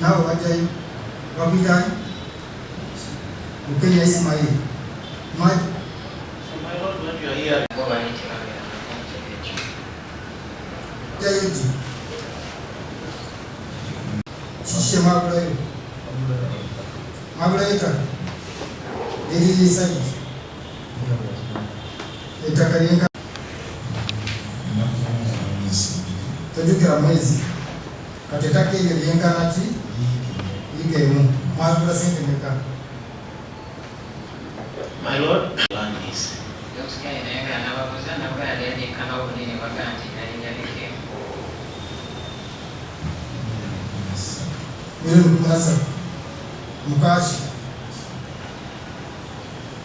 Now what I Babida Ukenya Ismail. My Lord, when you are here, Jayoji. Shisha Magara. It is said. Itakayenga. Tujukira mwezi. Katetake yenga nati. Igemu. Magara sentemeka. my Lord, land is.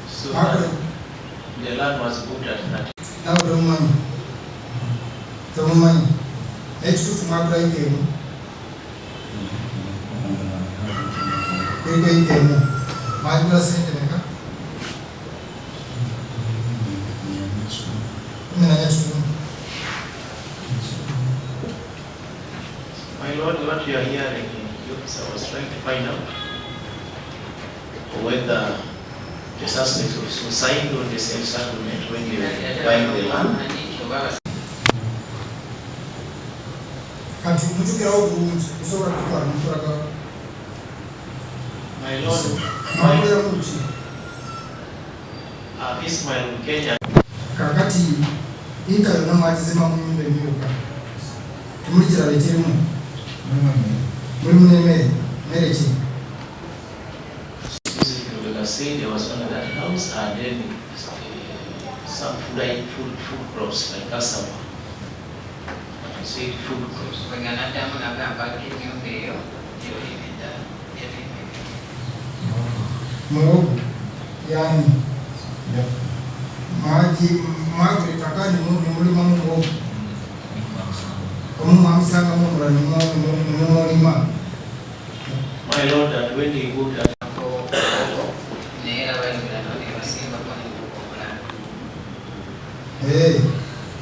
So the land was good at that. Now don't money. Next to Magara came. Magara sentemeka. My Lord, what you are hearing, I was trying to find out whether the suspects also signed on the sales agreement when they were buying the land. My Lord, Ismail Kenya. Kakati inka yona mwatizima mu nyumba emyuka tumulira lekirimu muri munemere mereki Say there was one of that house and then some food crops like cassava. Say food crops. Muogo yani maji takani mulima muogo kama mamsanga mumra ni My Lord, that when they go to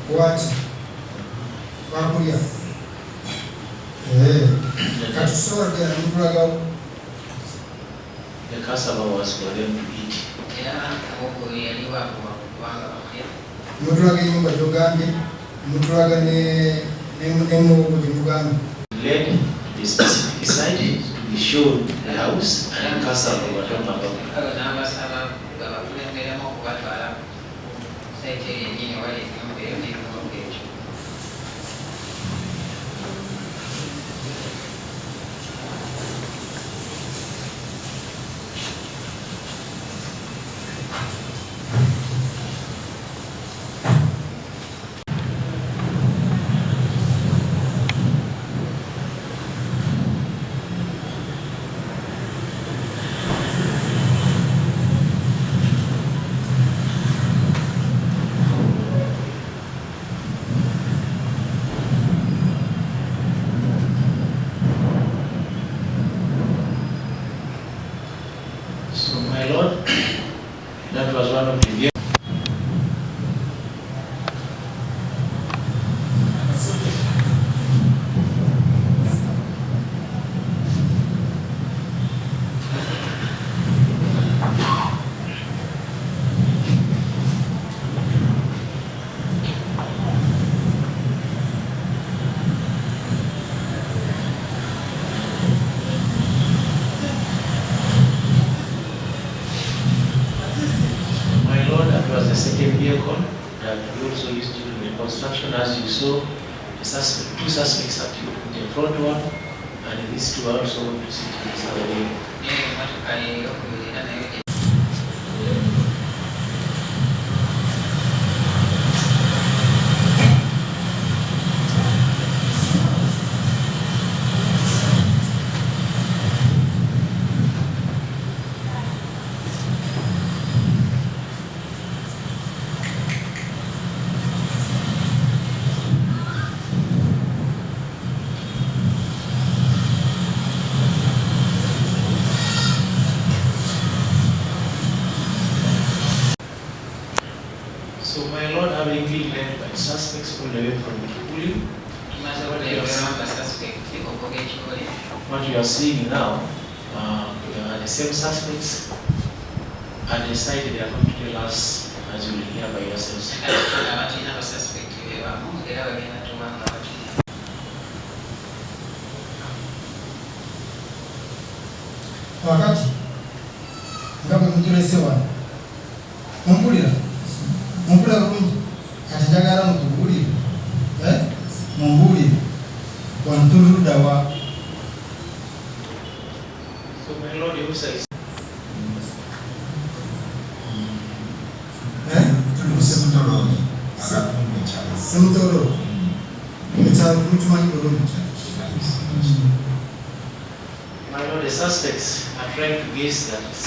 what? Wakuya. Katusora dia muraga. The cassava was for them to eat. Muraga nyumba jogambi, muraga ne muogo jogambi. Led the specific side to be shown the house and the cassava were talking about. So my Lord, that was one of the the second vehicle that we also used to do the construction. As you saw, the two suspects are the front one, and these two are also going to sit in this other vehicle. what you are seeing now, the same suspects are decided they are going to tell us, as you will hear by yourselves. Wakati nga bwe mutulese wano mumpulira bulungi kati njagala mutubuulire mumbuulire wantuludda wa So my Lord, you say, Semutolo ekyalo mukimanyi bulungi. my Lord, the suspects are trying to guess that